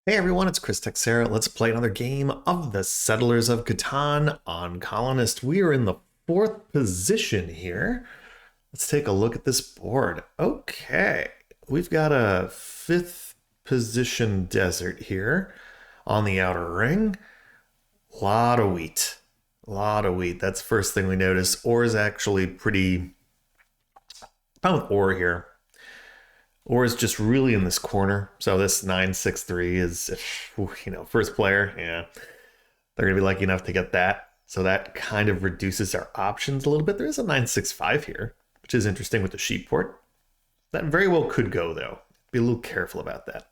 Hey everyone, it's Chris Texera. Let's play another game of the Settlers of Catan on Colonist. We are in the fourth position here. Let's take a look at this board. Okay, we've got a fifth position desert here on the outer ring. Lot of wheat. Lot of wheat. That's the first thing we notice. Ore is actually pretty. Problem with ore here. Or is just really in this corner. So this 963 is, if first player, yeah, they're gonna be lucky enough to get that. So that kind of reduces our options a little bit. There is a 965 here, which is interesting with the sheep port. That very well could go though. Be a little careful about that.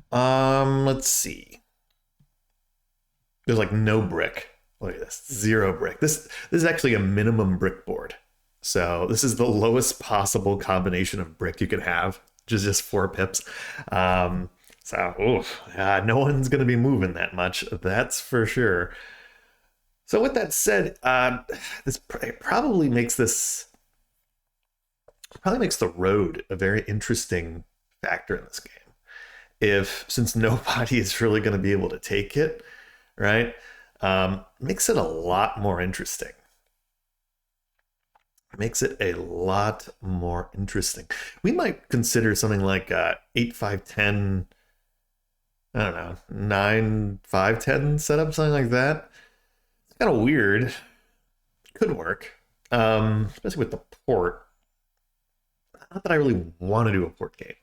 Let's see. There's like no brick. Look at this, 0 brick. This is actually a minimum brick board. So this is the lowest possible combination of brick you can have, which is just 4 pips. No one's going to be moving that much, that's for sure. So with that said, this probably makes the road a very interesting factor in this game. Since nobody is really going to be able to take it, right? Makes it a lot more interesting. Makes it a lot more interesting. We might consider something like 8-5-10, I don't know, 9-5-10 setup, something like that. It's kind of weird. Could work, especially with the port. Not that I really want to do a port game,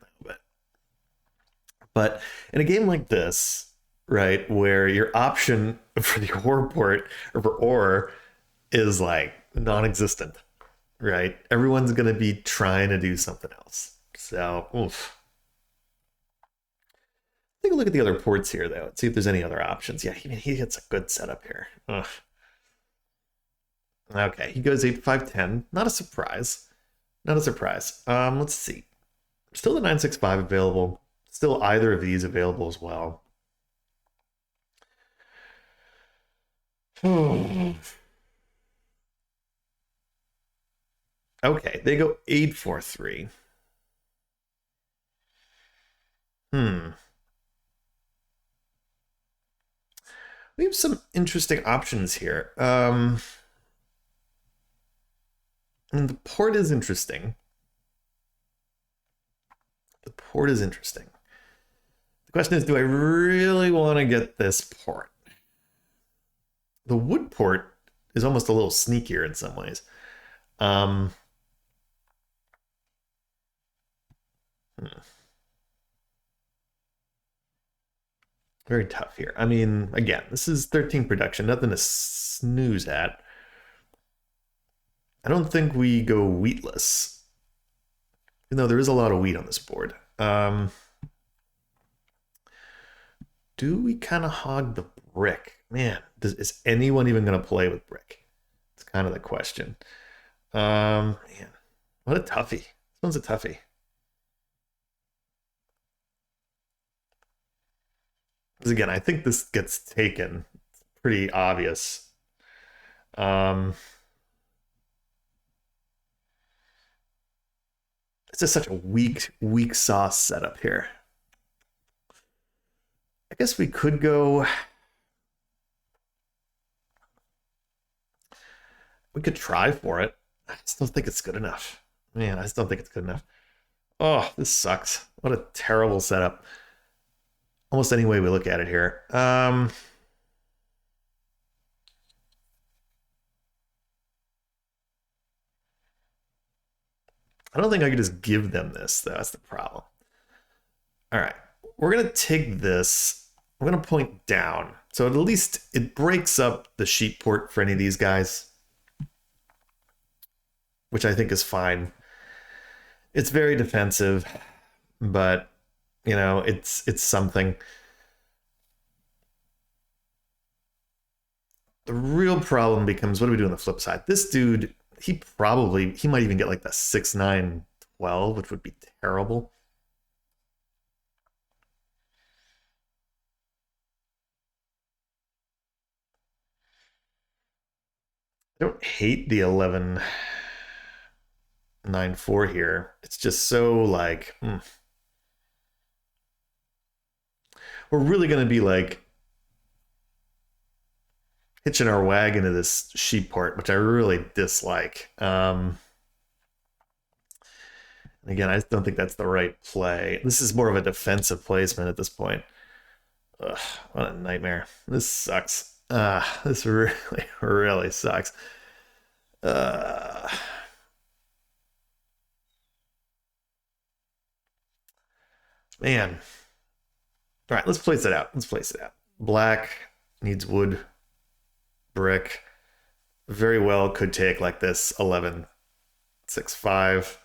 but in a game like this, right, where your option for the ore port or for ore is like non-existent. Right? Everyone's going to be trying to do something else. So, oof. Take a look at the other ports here, though. Let's see if there's any other options. Yeah, he gets a good setup here. Ugh. Okay, he goes 8-5-10. Not a surprise. Not a surprise. Let's see. Still the 965 available. Still either of these available as well. Okay, they go 8-4-3. We have some interesting options here. And the port is interesting. The port is interesting. The question is, do I really want to get this port? The wood port is almost a little sneakier in some ways. Very tough here. I mean, again, this is 13 production, nothing to snooze at. I don't think we go wheatless. Even though there is a lot of wheat on this board. Do we kind of hog the brick? Man, is anyone even going to play with brick? It's kind of the question. Man, what a toughie. This one's a toughie. Because again, I think this gets taken. It's pretty obvious. It's just such a weak sauce setup here. I guess we could go. We could try for it. I still think it's good enough. Man, I still think it's good enough. Oh, this sucks. What a terrible setup. Almost any way we look at it here. I don't think I could just give them this, though. That's the problem. All right. We're going to take this. I'm going to point down. So at least it breaks up the sheep port for any of these guys, which I think is fine. It's very defensive, but, it's something. The real problem becomes, what do we do on the flip side? This dude, he might even get like the 6-9-12, which would be terrible. I don't hate the 11-9-4 here. It's just so like, we're really going to be like hitching our wagon to this sheep port, which I really dislike. Again, I don't think that's the right play. This is more of a defensive placement at this point. Ugh, what a nightmare. This sucks. This really, really sucks. Uh, man. All right, let's place it out. Let's place it out. Black needs wood, brick. Very well could take like this 11, 6, 5.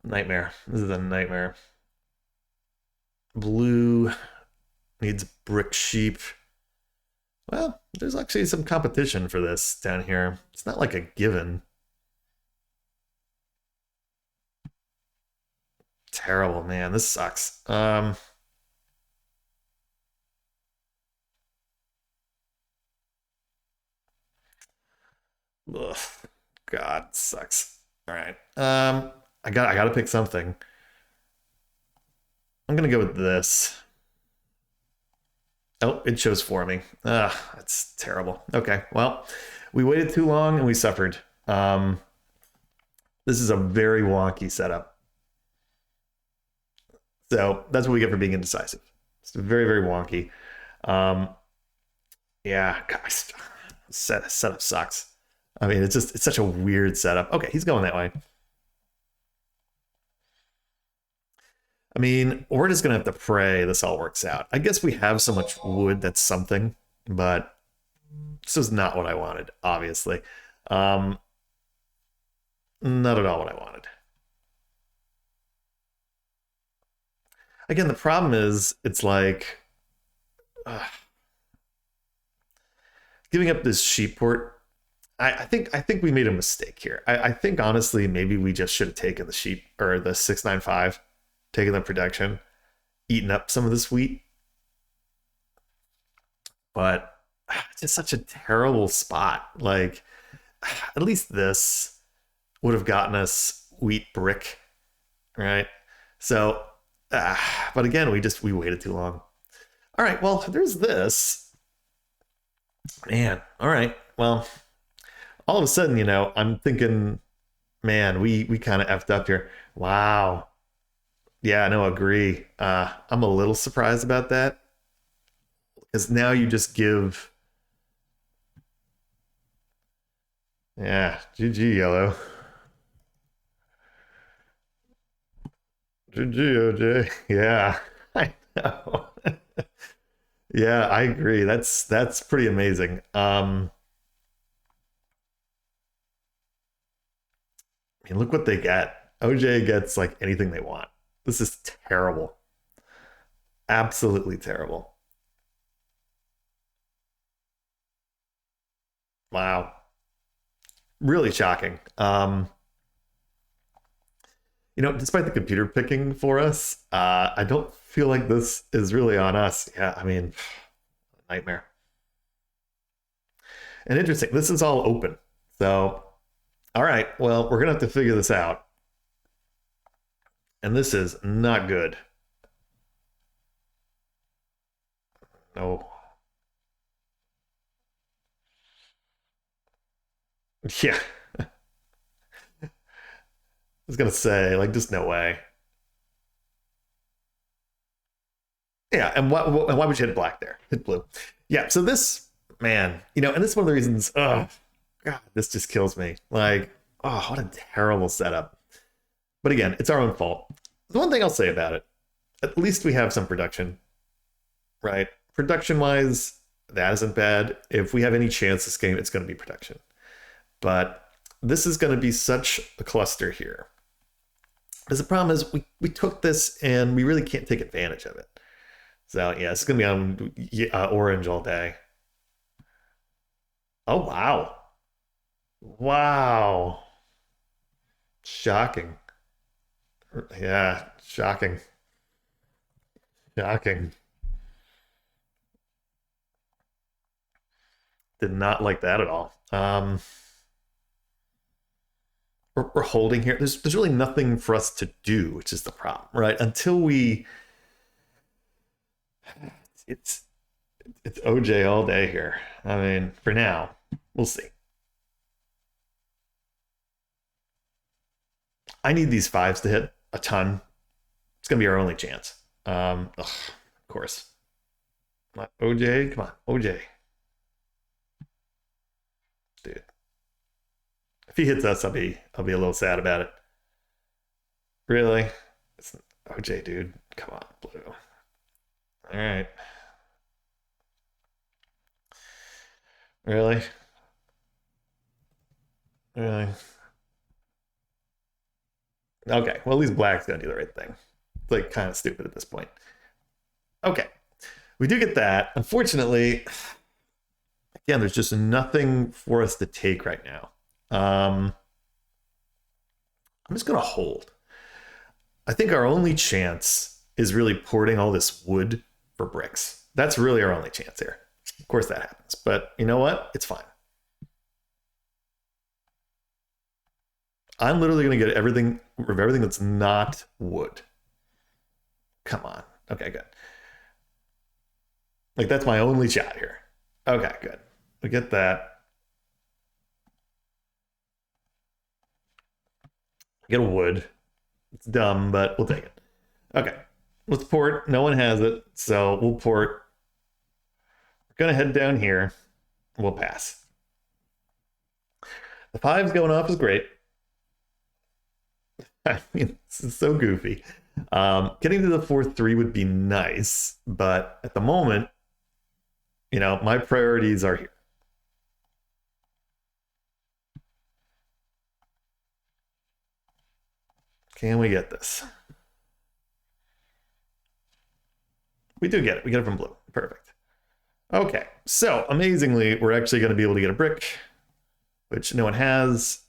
Nightmare. This is a nightmare. Blue needs brick sheep. Well, there's actually some competition for this down here. It's not like a given. Terrible, man. This sucks. Ugh, God, sucks. All right. I gotta pick something. I'm gonna go with this. Oh, it chose for me. That's terrible. Okay, well, we waited too long and we suffered. This is a very wonky setup. So that's what we get for being indecisive. It's very, very wonky. Um, yeah, gosh, setup sucks. I mean, it's such a weird setup. Okay, he's going that way. I mean, we're just gonna have to pray this all works out. I guess we have so much wood that's something, but this is not what I wanted, obviously. Um, Not at all what I wanted. Again, the problem is it's like uh, giving up this sheep port. I think we made a mistake here. I think honestly maybe we just should have taken the sheep or the 695, taken the production, eaten up some of this wheat. But it's just such a terrible spot. Like at least this would have gotten us wheat brick, right? So, but again, we waited too long. All right, well, there's this. Man, all right. Well, all of a sudden, I'm thinking, man, we kind of effed up here. Wow. Yeah, no, agree. I'm a little surprised about that because now you just give, yeah, GG yellow, GG OJ. Yeah, I know. Yeah, I agree. That's pretty amazing. I mean, look what they get. OJ gets like anything they want. This is terrible. Absolutely terrible. Wow. Really shocking. Despite the computer picking for us, I don't feel like this is really on us. Yeah, I mean, nightmare. And interesting, this is all open. So, all right, well, we're gonna have to figure this out. And this is not good. No. Yeah, I was gonna say, like, just no way. Yeah, and why would you hit black there? Hit blue. Yeah, so this, man, and this is one of the reasons, oh, God, this just kills me. Like, oh, what a terrible setup. But again, it's our own fault. The one thing I'll say about it, at least we have some production, right? Production wise, that isn't bad. If we have any chance this game, it's going to be production. But this is going to be such a cluster here. Because the problem is we took this and we really can't take advantage of it. So yeah, it's going to be on orange all day. Oh, wow. Wow. Shocking. Yeah, shocking. Shocking. Did not like that at all. We're holding here. There's really nothing for us to do, which is the problem, right? Until we It's it's OJ all day here. I mean, for now, we'll see. I need these fives to hit a ton. It's gonna be our only chance. Of course. Come on, OJ, come on, OJ, dude. If he hits us, I'll be a little sad about it. Really? It's OJ, dude. Come on, blue. All right. Really? Really? Okay. Well, at least black's gonna do the right thing. It's like kind of stupid at this point. Okay. We do get that. Unfortunately, again, there's just nothing for us to take right now. I'm just gonna hold. I think our only chance is really porting all this wood for bricks. That's really our only chance here. Of course that happens, but you know what? It's fine. I'm literally gonna get everything that's not wood. Come on. Okay, good. Like that's my only shot here. Okay, good. We get that. Get a wood. It's dumb, but we'll take it. Okay. Let's port. No one has it, so we'll port. We're gonna head down here. We'll pass. The fives going off is great. I mean, this is so goofy. Getting to the 4-3 would be nice, but at the moment, my priorities are here. Can we get this? We do get it. We get it from blue. Perfect. Okay, so amazingly, we're actually going to be able to get a brick, which no one has,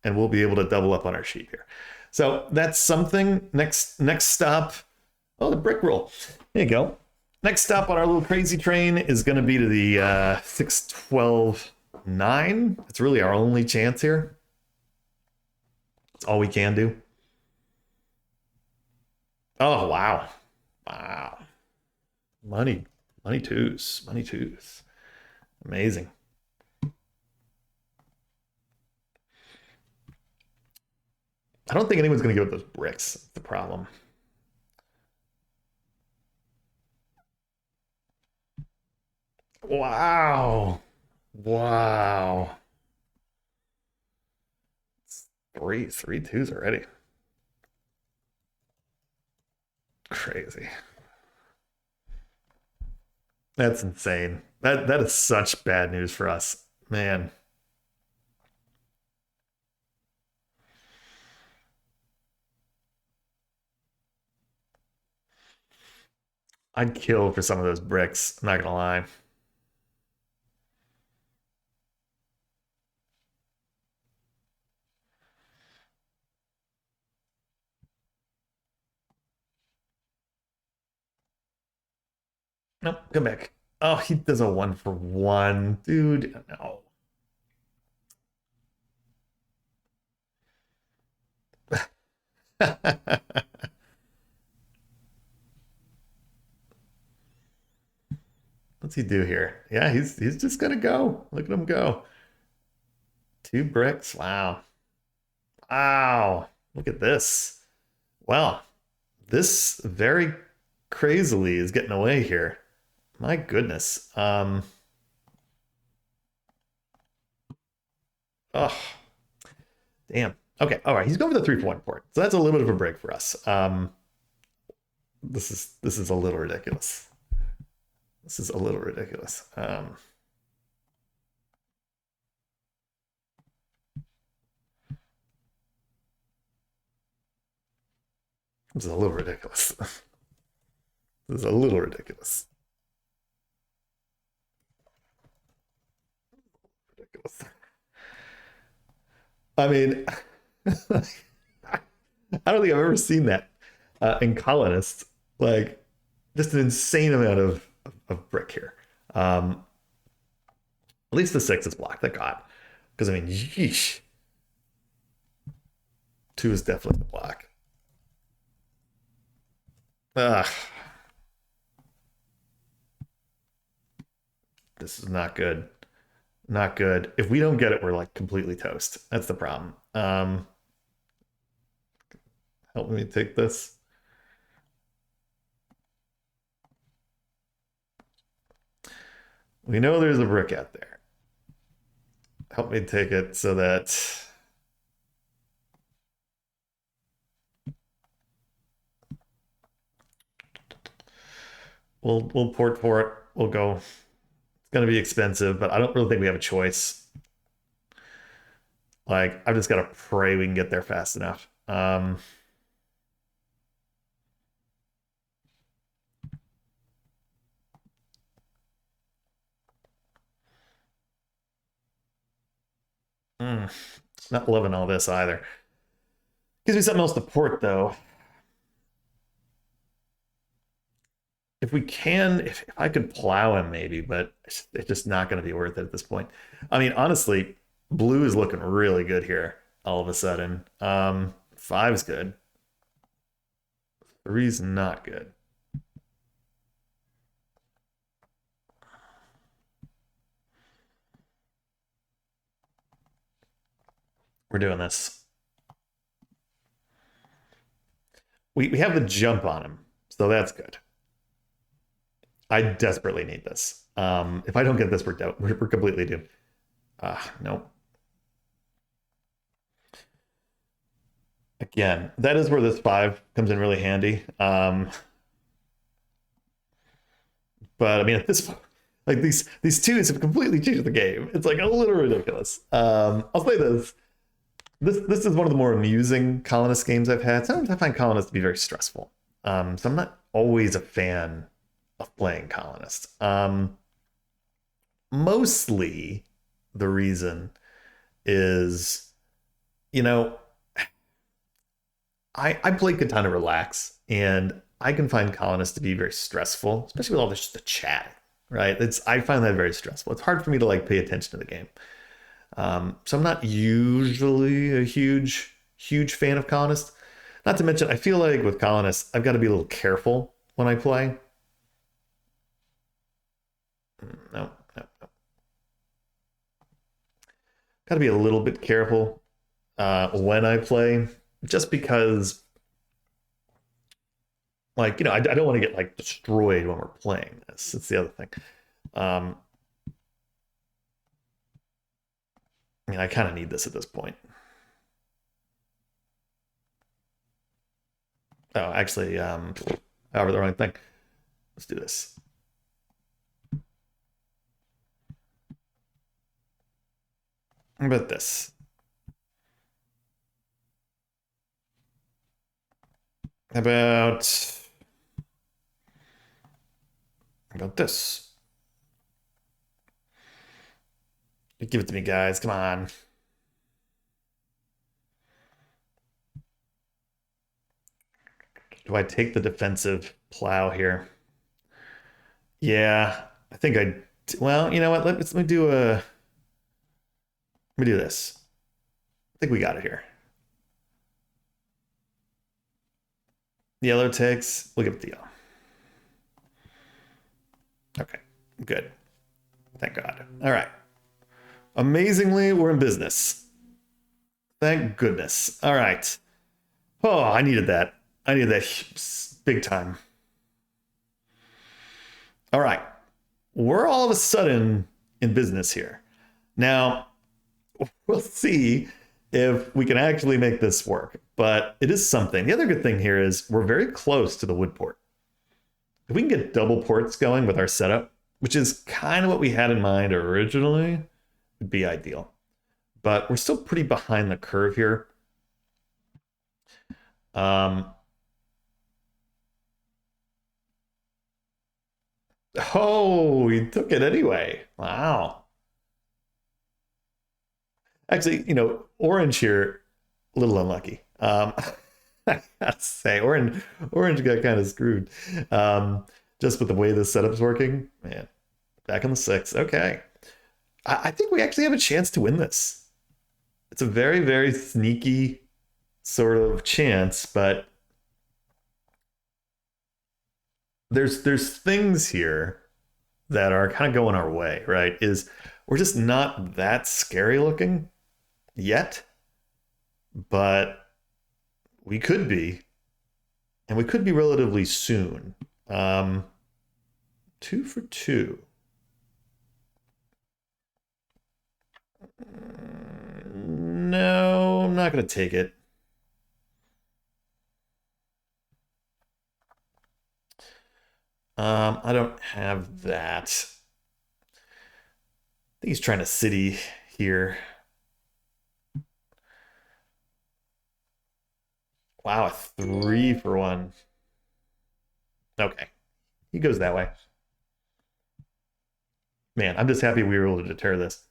and we'll be able to double up on our sheet here. So that's something. Next stop. Oh, the brick roll. There you go. Next stop on our little crazy train is going to be to the 6-12-9. It's really our only chance here. It's all we can do. Oh, wow. Wow. Money twos. Amazing. I don't think anyone's going to give up those bricks. That's the problem. Wow. Wow. It's three twos already. Crazy. That's insane. That is such bad news for us. Man. I'd kill for some of those bricks. I'm not gonna lie. Nope, come back. Oh, he does a 1-for-1. Dude, no. What's he do here? Yeah, he's just gonna go. Look at him go. 2 bricks. Wow. Wow. Look at this. Well, this very crazily is getting away here. My goodness. Oh, damn. Okay. All right. He's going for the 3-for-1 port. So that's a little bit of a break for us. This is a little ridiculous. This is a little ridiculous. This is a little ridiculous. This is a little ridiculous. Ridiculous. I mean, I don't think I've ever seen that in Colonists. Like, just an insane amount of brick here. At least the 6 is blocked. Thank God. Because, I mean, yeesh. 2 is definitely the block. Ugh. this is not good. Not good. If we don't get it, we're like completely toast. That's the problem. Help me take this. We know there's a brick out there. Help me take it so that we'll port for it. We'll go. It's gonna be expensive, but I don't really think we have a choice. Like, I've just got to pray we can get there fast enough. Not loving all this either. Gives me something else to port, though. If we can, if I could plow him, maybe, but it's just not going to be worth it at this point. I mean, honestly, blue is looking really good here all of a sudden. Five's good. Three's not good. We're doing this. We have the jump on him, so that's good. I desperately need this. If I don't get this, we're completely doomed. No. Again, that is where this five comes in really handy. But I mean, at this point, like these twos have completely changed the game. It's like a little ridiculous. I'll say this. This is one of the more amusing colonist games I've had. Sometimes I find colonists to be very stressful. So I'm not always a fan of playing colonists. Mostly the reason is, you know, I play Catan to relax, and I can find colonists to be very stressful, especially with all this the chat, right? I find that very stressful. It's hard for me to like pay attention to the game. So I'm not usually a huge fan of colonists. Not to mention, I feel like with colonists, I've got to be a little careful when I play. No. Got to be a little bit careful when I play, just because, like, I don't want to get like destroyed when we're playing this. It's the other thing. I mean, I kind of need this at this point. Oh, actually, however, the wrong thing. Let's do this. How about this? How about this? Give it to me, guys. Come on. Do I take the defensive plow here? Yeah, I think I. Well, you know what? Let me do this. I think we got it here. Yellow takes. We'll give it the yellow. Okay, good. Thank God. All right. Amazingly, we're in business. Thank goodness. All right. Oh, I needed that. I needed that big time. All right. We're all of a sudden in business here. Now, we'll see if we can actually make this work, but it is something. The other good thing here is we're very close to the wood port. If we can get double ports going with our setup, which is kind of what we had in mind originally, would be ideal. But we're still pretty behind the curve here. Oh, we took it anyway. Wow. Actually, orange here, a little unlucky. I gotta say, orange got kind of screwed. Just with the way this setup's working, man. Back on the six. Okay. I think we actually have a chance to win this. It's a very, very sneaky sort of chance, but there's things here that are kind of going our way, right? Is we're just not that scary looking yet, but we could be, and we could be relatively soon. Um, 2 for 2. No, I'm not going to take it. I don't have that. I think he's trying to city here. Wow, a 3 for 1. Okay, he goes that way. Man, I'm just happy we were able to deter this.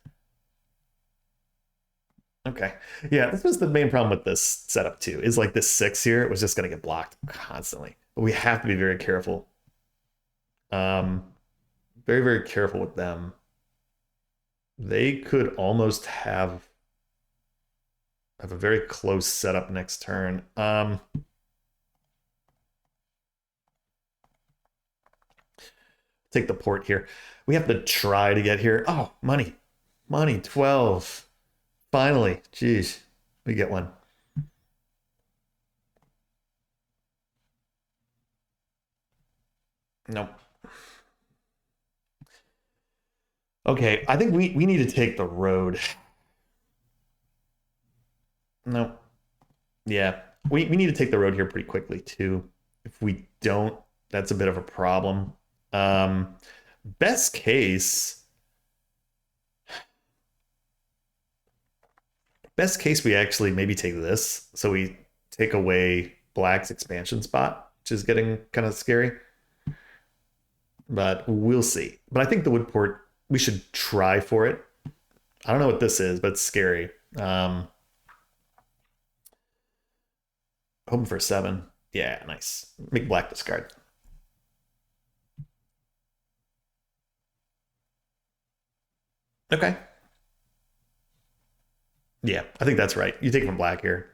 Okay. Yeah, this was the main problem with this setup too. Is like this 6 here, it was just gonna get blocked constantly. But we have to be very careful. Um, very, very careful with them. They could almost have a very close setup next turn. Take the port here. We have to try to get here. Oh, money. Money, 12. Finally. Jeez. We get one. Nope. Okay, I think we need to take the road. No. Yeah. We need to take the road here pretty quickly too. If we don't, that's a bit of a problem. Um, best case, best case, we actually maybe take this. So we take away Black's expansion spot, which is getting kind of scary. But we'll see. But I think the wood port, we should try for it. I don't know what this is, but it's scary. Hoping for a 7. Yeah, nice. Make Black discard. Okay. Yeah, I think that's right. You take from Black here.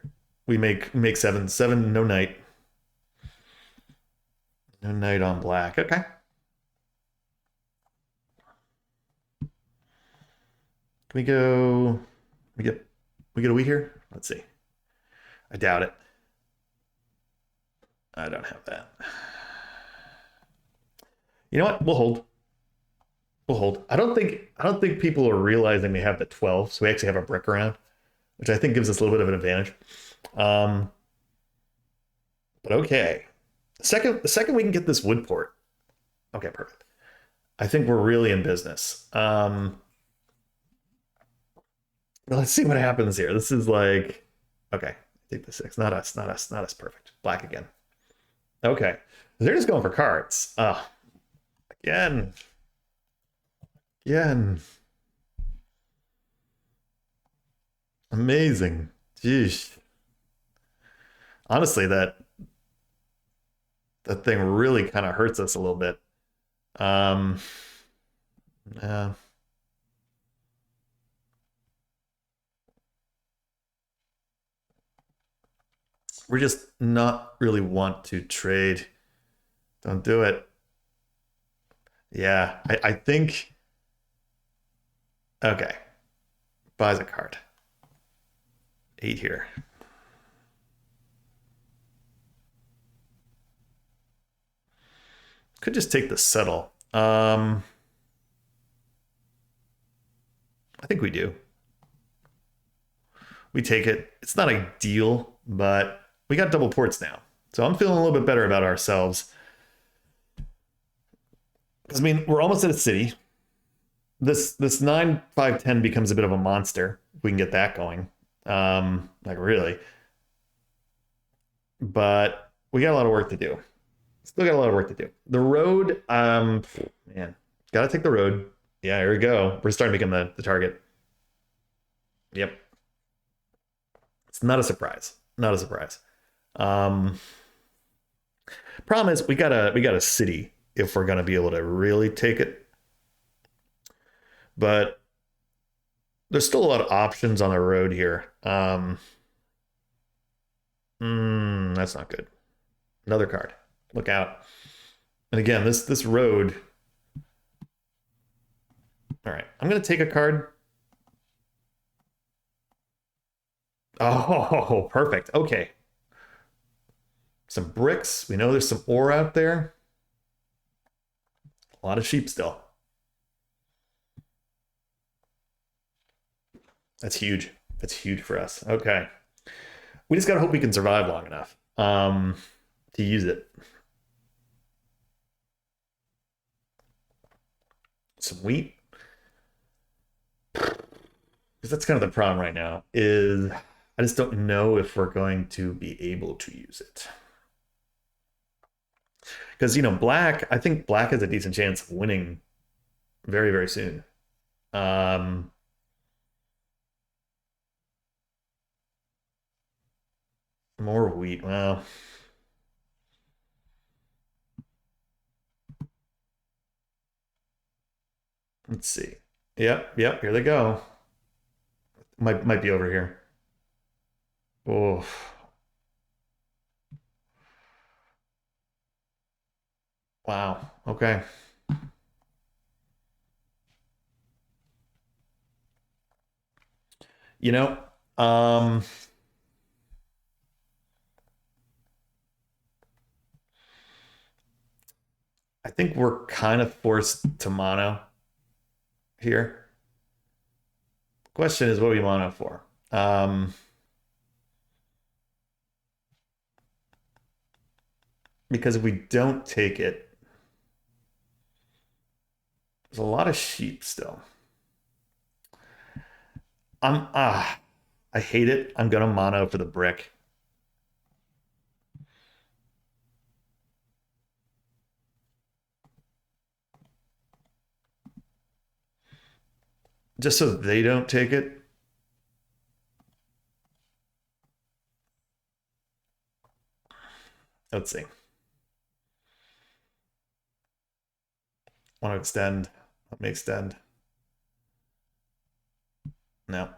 We make 7. 7, no knight. No knight on Black. Okay. Can we go? We get a wheat here? Let's see. I doubt it. I don't have that. You know what? We'll hold. We'll hold. I don't think people are realizing they have the 12, so we actually have a brick around, which I think gives us a little bit of an advantage. Um, but okay. The second we can get this wood port. Okay, perfect. I think we're really in business. Let's see what happens here. This is like, okay, take the 6. Not us, not us, not us. Perfect. Black again. Okay. They're just going for cards. Again. Again. Amazing. Jeez. Honestly, that thing really kind of hurts us a little bit. Um, yeah. We're just not really want to trade. Don't do it. Yeah, I think okay. Buys a card. 8 here. Could just take the settle. I think we do. We take it. It's not ideal, but we got double ports now. So I'm feeling a little bit better about ourselves. Because I mean, we're almost at a city. This 9 5 10 becomes a bit of a monster if we can get that going. Like really. But we got a lot of work to do. Still got a lot of work to do. The road, man, gotta take the road. Yeah, here we go. We're starting to become the target. Yep. It's not a surprise. Not a surprise. Um, problem is we got a city if we're gonna be able to really take it. But there's still a lot of options on the road here. That's not good. Another card. Look out. And again, this road All right, I'm gonna take a card. Oh, perfect. Okay, some bricks. We know there's some ore out there. A lot of sheep still. That's huge. That's huge for us. Okay. We just gotta hope we can survive long enough to use it. Some wheat. Because that's kind of the problem right now, is I just don't know if we're going to be able to use it. Because, black, I think black has a decent chance of winning very, very soon. Um, More wheat. Well, let's see. Yep, yep, here they go. Might be over here. Oh, wow. Okay. You know, um, I think we're kind of forced to mono here. Question is, what do we mono for? Because if we don't take it, there's a lot of sheep still. I hate it. I'm gonna mono for the brick. Just so they don't take it. Let's see. Want to extend. Let me extend. No.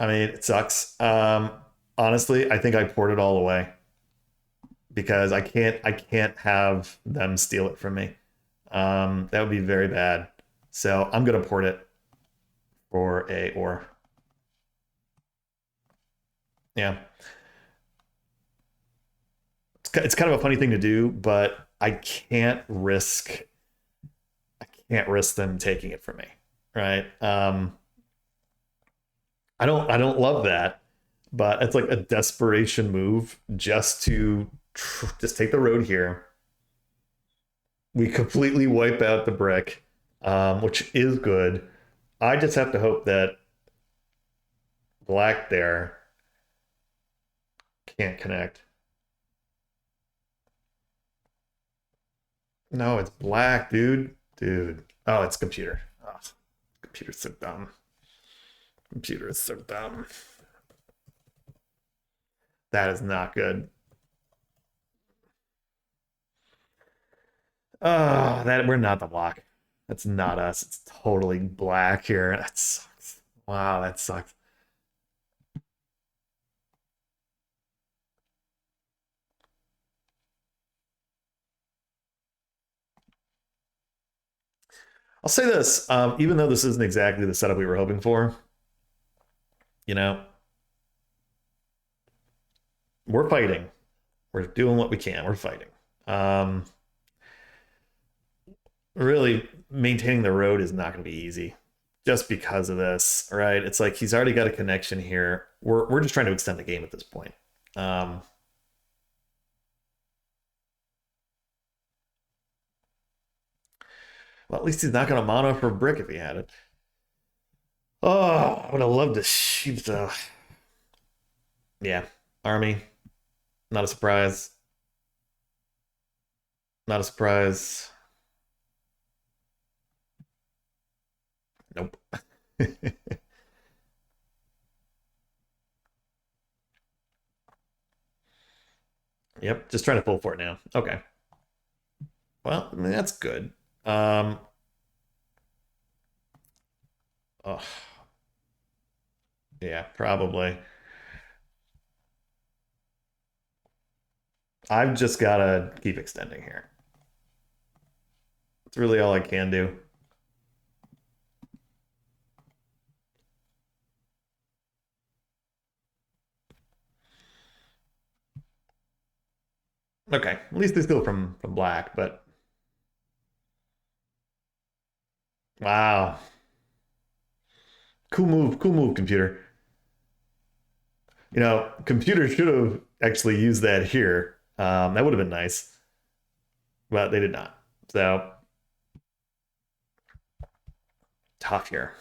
I mean, it sucks. Honestly, I think I poured it all away because I can't have them steal it from me. That would be very bad. So I'm gonna port it for a or. Yeah. It's kind of a funny thing to do, but I can't risk them taking it from me. Right. I don't love that, but it's like a desperation move just take the road here. We completely wipe out the brick, which is good. I just have to hope that black there can't connect. No, it's black, dude. Dude. Oh, it's computer. Oh, computer's so dumb. Computer is so dumb. That is not good. Oh, that we're not the block. That's not us. It's totally black here. That sucks. Wow, that sucks. I'll say this, even though this isn't exactly the setup we were hoping for, you know, we're fighting. We're doing what we can. We're fighting. Um, Really, maintaining the road is not going to be easy just because of this, right? It's like he's already got a connection here. We're just trying to extend the game at this point. Um, well, at least he's not going to mono for brick if he had it. Oh, I would have loved to shoot the. Yeah, army. Not a surprise. Not a surprise. Nope. Yep, just trying to pull for it now. Okay. Well, I mean, that's good. Um, oh, yeah, probably. I've just got to keep extending here. It's really all I can do. Okay, at least they steal from black, but wow. Cool move, computer. Computer should have actually used that here. That would have been nice, but they did not. So tough here.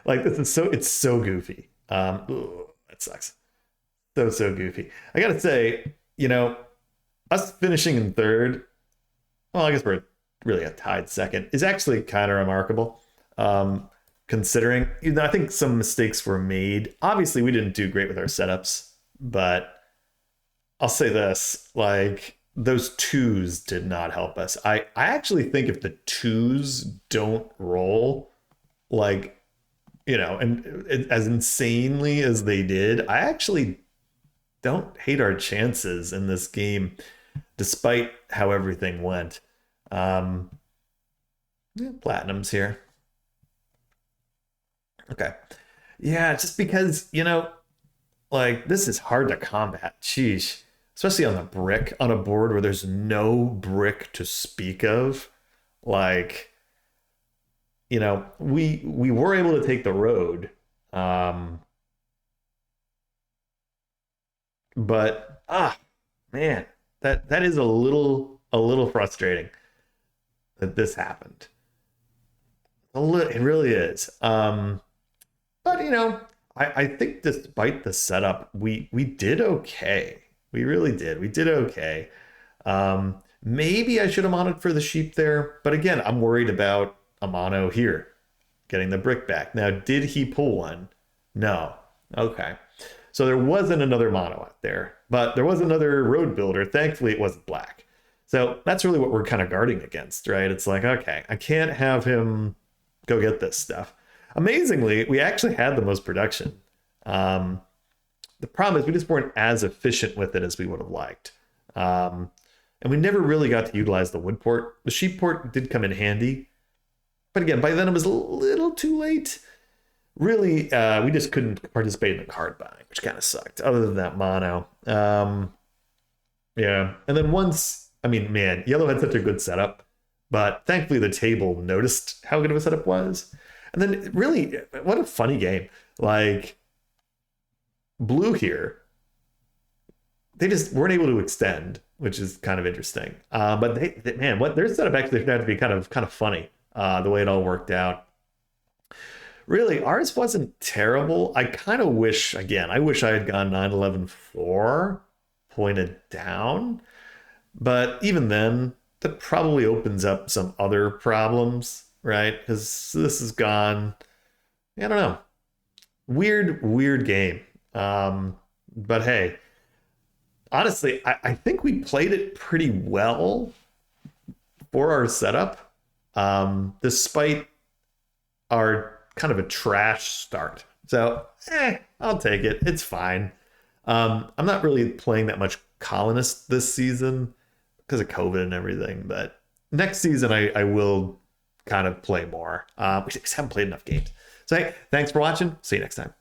Like this is it's so goofy. Ooh, that sucks. So goofy. I gotta say, us finishing in third. Well, I guess we're really a tied second. Is actually kind of remarkable. Um, Considering, I think some mistakes were made. Obviously, we didn't do great with our setups, but I'll say this, like those twos did not help us. I actually think if the twos don't roll, like, and as insanely as they did, I actually don't hate our chances in this game, despite how everything went. Um, yeah, platinums here. Okay. Yeah, just because, like this is hard to combat. Sheesh. Especially on the brick, on a board where there's no brick to speak of. Like, we were able to take the road. Um, but man, that is a little frustrating that this happened. It really is. But I think despite the setup, we did okay. We really did. We did okay. Maybe I should have monoed for the sheep there, but again, I'm worried about a mono here, getting the brick back. Now, did he pull one? No. Okay. So there wasn't another mono out there, but there was another road builder. Thankfully, it wasn't black. So that's really what we're kind of guarding against, right? It's like, okay, I can't have him go get this stuff. Amazingly, we actually had the most production. Um, the problem is we just weren't as efficient with it as we would have liked. Um, and we never really got to utilize the wood port. The sheep port did come in handy. But again, by then it was a little too late. Really, we just couldn't participate in the card buying, which kind of sucked, other than that mono. Yeah. And then once, I mean, man, yellow had such a good setup, but thankfully the table noticed how good of a setup was. And then really, what a funny game. Like, blue here, they just weren't able to extend, which is kind of interesting. But man, what their setup actually turned out to be kind of funny, the way it all worked out. Really, ours wasn't terrible. I kind of wish, again, I wish I had gone 9-11-4 pointed down. But even then, that probably opens up some other problems, right? Because this is gone. I don't know. Weird game. But hey, honestly, I think we played it pretty well for our setup, despite our kind of a trash start. So, I'll take it. It's fine. I'm not really playing that much Colonist this season because of COVID and everything, but next season I will kind of play more. We just haven't played enough games. So, hey, thanks for watching. See you next time.